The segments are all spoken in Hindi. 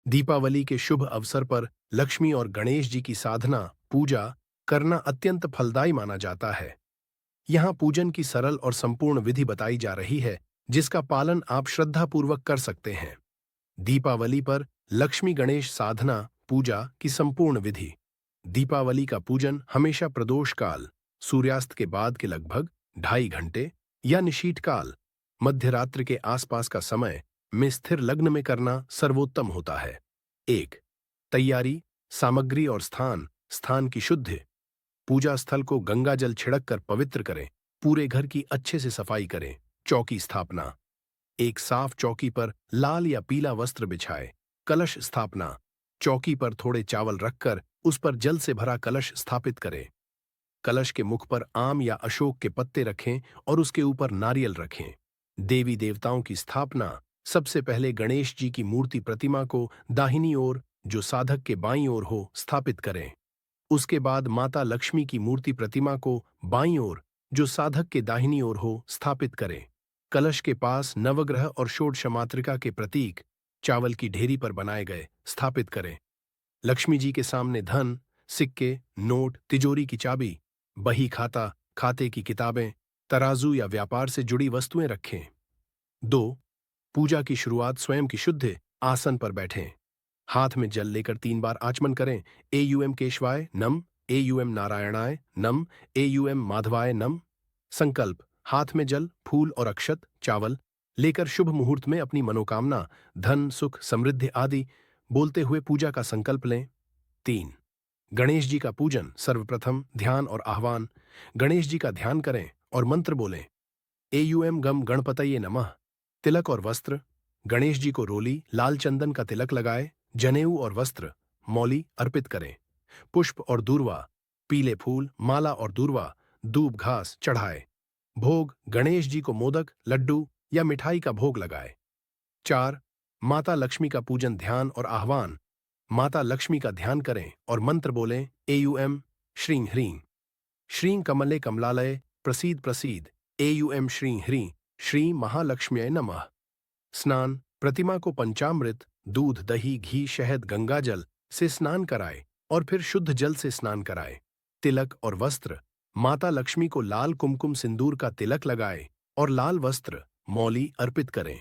दीपावली के शुभ अवसर पर लक्ष्मी और गणेश जी की साधना, पूजा करना अत्यंत फलदायी माना जाता है। यहाँ पूजन की सरल और संपूर्ण विधि बताई जा रही है, जिसका पालन आप श्रद्धापूर्वक कर सकते हैं। दीपावली पर लक्ष्मी गणेश साधना, पूजा की संपूर्ण विधि। दीपावली का पूजन हमेशा प्रदोष काल, सूर्यास्त के बाद के लगभग 2.5 घंटे या निशीथ काल, मध्यरात्रि के आसपास का समय में स्थिर लग्न में करना सर्वोत्तम होता है। 1. तैयारी, सामग्री और स्थान। स्थान की शुद्धि। पूजा स्थल को गंगा जल छिड़क कर पवित्र करें। पूरे घर की अच्छे से सफाई करें। चौकी स्थापना। एक साफ चौकी पर लाल या पीला वस्त्र बिछाएं। कलश स्थापना। चौकी पर थोड़े चावल रखकर उस पर जल से भरा कलश स्थापित करें। कलश के मुख पर आम या अशोक के पत्ते रखें और उसके ऊपर नारियल रखें। देवी देवताओं की स्थापना। सबसे पहले गणेश जी की मूर्ति प्रतिमा को दाहिनी ओर, जो साधक के बाईं ओर हो, स्थापित करें। उसके बाद माता लक्ष्मी की मूर्ति प्रतिमा को बाईं ओर, जो साधक के दाहिनी ओर हो, स्थापित करें। कलश के पास नवग्रह और षोडशमातृका के प्रतीक, चावल की ढेरी पर बनाए गए, स्थापित करें। लक्ष्मी जी के सामने धन, सिक्के, नोट, तिजोरी की चाबी, बही खाता, खाते की किताबें, तराजू या व्यापार से जुड़ी वस्तुएं रखें। 2. पूजा की शुरुआत स्वयं की शुद्ध आसन पर बैठें। हाथ में जल लेकर 3 बार आचमन करें। एयूएम केशवाय नम, एयूएम नारायणाय नम, एयूएम माधवाय नम। संकल्प। हाथ में जल, फूल और अक्षत, चावल लेकर शुभ मुहूर्त में अपनी मनोकामना, धन, सुख, समृद्धि आदि बोलते हुए पूजा का संकल्प लें। 3. गणेश जी का पूजन। सर्वप्रथम ध्यान और आह्वान। गणेश जी का ध्यान करें और मंत्र बोलें। एयूएम गम गणपतये नमः। तिलक और वस्त्र। गणेश जी को रोली, लाल चंदन का तिलक लगाए, जनेऊ और वस्त्र, मौली अर्पित करें। पुष्प और दूर्वा, पीले फूल, माला और दूर्वा, दूब घास चढ़ाए। भोग। गणेश जी को मोदक, लड्डू या मिठाई का भोग लगाए। 4. माता लक्ष्मी का पूजन, ध्यान और आह्वान। माता लक्ष्मी का ध्यान करें और मंत्र बोलें। एयूएम श्रीं ह्रीं श्रीं कमले कमलालय प्रसीद प्रसीद। एयूएम श्रीं ह्रीं श्री महालक्ष्म्यै नमः। स्नान। प्रतिमा को पंचामृत, दूध, दही, घी, शहद, गंगाजल से स्नान कराए और फिर शुद्ध जल से स्नान कराए। तिलक और वस्त्र। माता लक्ष्मी को लाल कुमकुम सिंदूर का तिलक लगाए और लाल वस्त्र, मौली अर्पित करें।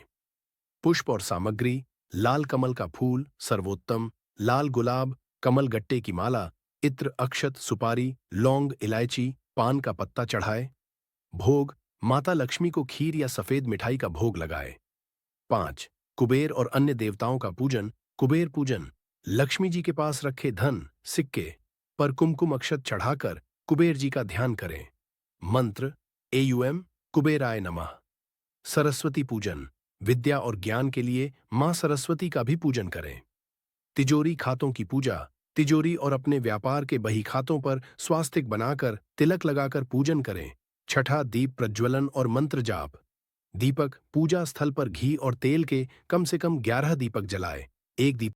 पुष्प और सामग्री। लाल कमल का फूल सर्वोत्तम, लाल गुलाब, कमल गट्टे की माला, इत्र, अक्षत, सुपारी, लौंग, इलायची, पान का पत्ता चढ़ाए। भोग। माता लक्ष्मी को खीर या सफेद मिठाई का भोग लगाए। 5. कुबेर और अन्य देवताओं का पूजन। कुबेर पूजन। लक्ष्मी जी के पास रखे धन, सिक्के पर कुमकुम अक्षत चढ़ाकर कुबेर जी का ध्यान करें। मंत्र। एयूएम कुबेराय नमः। सरस्वती पूजन। विद्या और ज्ञान के लिए मां सरस्वती का भी पूजन करें। तिजोरी खातों की पूजा। तिजोरी और अपने व्यापार के बही खातों पर स्वास्तिक बनाकर तिलक लगाकर पूजन करें। 6. दीप प्रज्वलन और मंत्र जाप। दीपक। पूजा स्थल पर घी और तेल के कम से कम 11 दीपक जलाए। एक दीप